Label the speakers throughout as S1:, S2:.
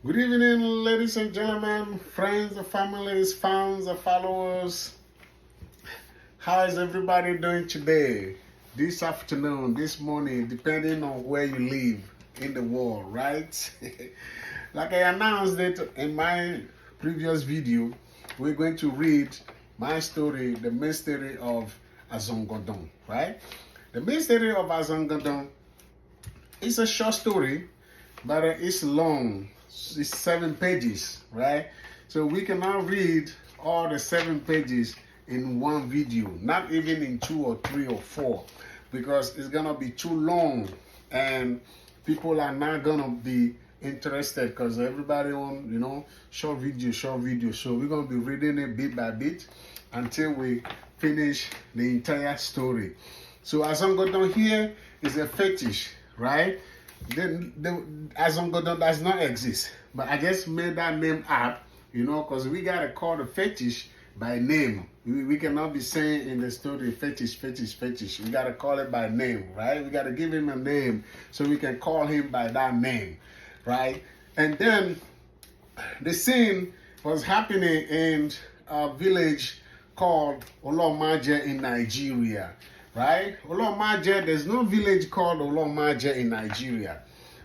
S1: Good evening, ladies and gentlemen, friends, families, fans, followers. How is everybody doing today? This afternoon, this morning, depending on where you live in the world, right? Like I announced it in my previous video, we're going to read my story, The Mystery of Azongondon, right? The Mystery of Azongondon is a short story, but it's long. It's 7 pages, right? So we cannot read all the 7 pages in one video, not even in 2 or 3 or 4, because it's gonna be too long and people are not gonna be interested because everybody on short video. So we're gonna be reading it bit by bit until we finish the entire story. So Azongondon here is a fetish, right? The Azongondon does not exist, but I just made that name up, because we gotta call the fetish by name. We cannot be saying in the story fetish. We gotta call it by name, right? We gotta give him a name so we can call him by that name, right? And then the scene was happening in a village called Olomaje in Nigeria, right? Olomaje, there's no village called Olomaje in Nigeria,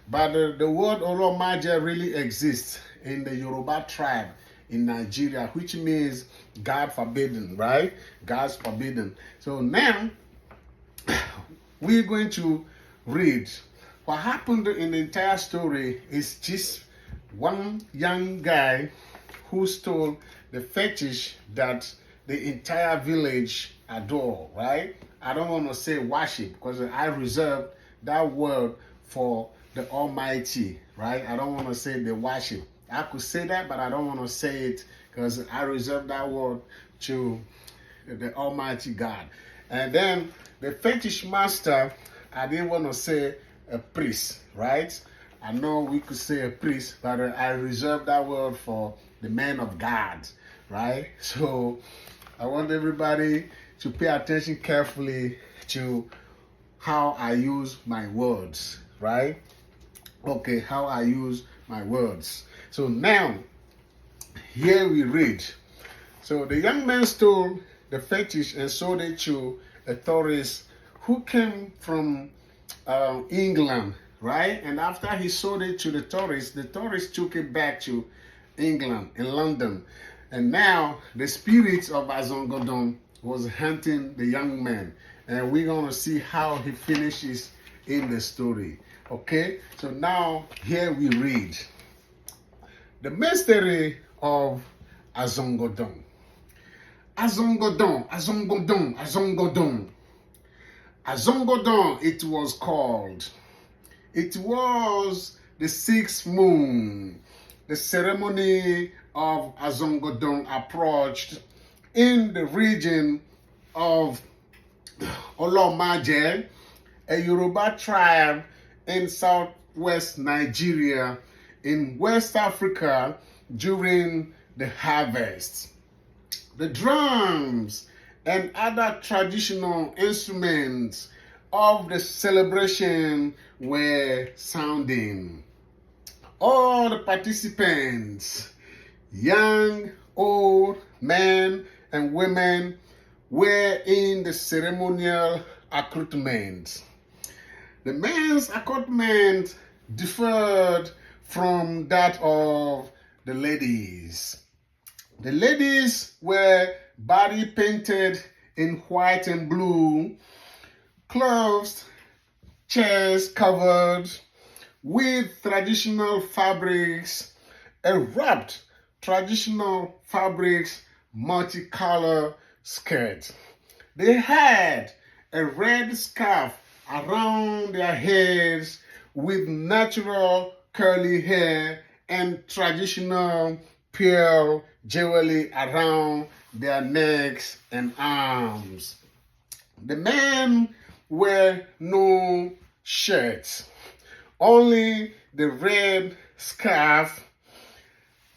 S1: but the word Olomaje really exists in the Yoruba tribe in Nigeria, which means God forbidden, right? God's forbidden. So now we're going to read what happened in the entire story. Is just one young guy who stole the fetish that the entire village adore, right? I don't want to say worship because I reserve that word for the Almighty, right? I don't want to say the worship. I could say that, but I don't want to say it because I reserve that word to the Almighty God. And then the fetish master, I didn't want to say a priest, right? I know we could say a priest, but I reserve that word for the man of God, right? So I want everybody to pay attention carefully to how I use my words, right? Okay, how I use my words. So now, here we read. So the young man stole the fetish and sold it to a tourist who came from England, right? And after he sold it to the tourist took it back to England, in London. And now the spirit of Azongondon was hunting the young man. And we're going to see how he finishes in the story. Okay? So now here we read. The mystery of Azongondon. Azongondon, Azongondon, Azongondon. Azongondon it was called. It was the 6th moon. The ceremony of Azongondon approached in the region of Olomaje, a Yoruba tribe in southwest Nigeria, in West Africa during the harvest. The drums and other traditional instruments of the celebration were sounding. All the participants, young, old, men, and women, were in the ceremonial accoutrements. The men's accoutrement differed from that of the ladies. The ladies were body painted in white and blue, clothes, chairs covered with traditional fabrics, a wrapped traditional fabrics, multicolor skirt. They had a red scarf around their heads with natural curly hair and traditional pearl jewelry around their necks and arms. The men wear no shirts, only the red scarf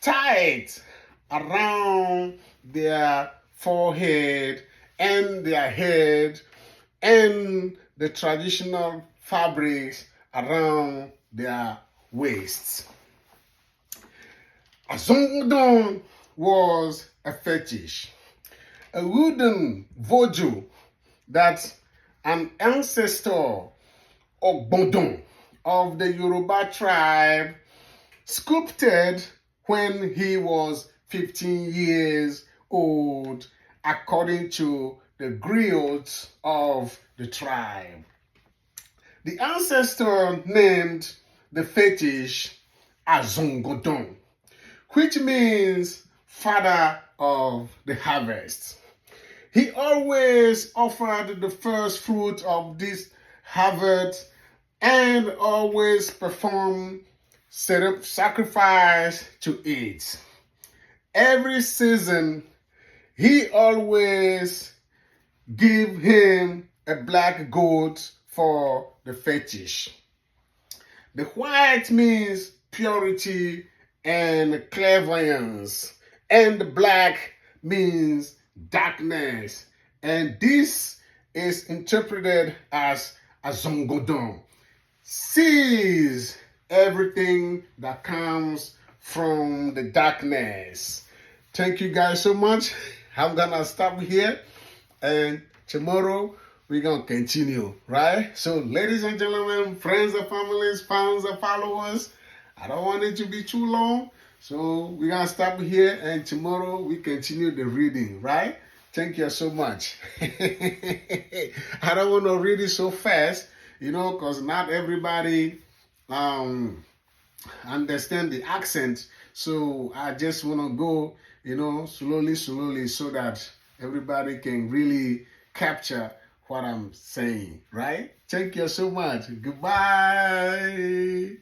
S1: tied around their forehead and their head, and the traditional fabrics around their waists. Azongondon was a fetish, a wooden voodoo that an ancestor Azongondon of the Yoruba tribe sculpted when he was 15 years old, according to the griots of the tribe. The ancestor named the fetish Azongondon, which means father of the harvest. He always offered the first fruit of this harvest and always performed sacrifice to it. Every season, he always give him a black goat for the fetish. The white means purity and clairvoyance, and the black means darkness. And this is interpreted as Azongondon sees everything that comes from the darkness. Thank you guys so much. I'm gonna stop here, and tomorrow we're gonna continue, right? So, ladies and gentlemen, friends and families, fans and followers, I don't want it to be too long, so we're gonna stop here, and tomorrow we continue the reading, right? Thank you so much. I don't want to read it so fast, because not everybody understand the accent. So I just want to go, slowly, so that everybody can really capture what I'm saying, right? Thank you so much. Goodbye.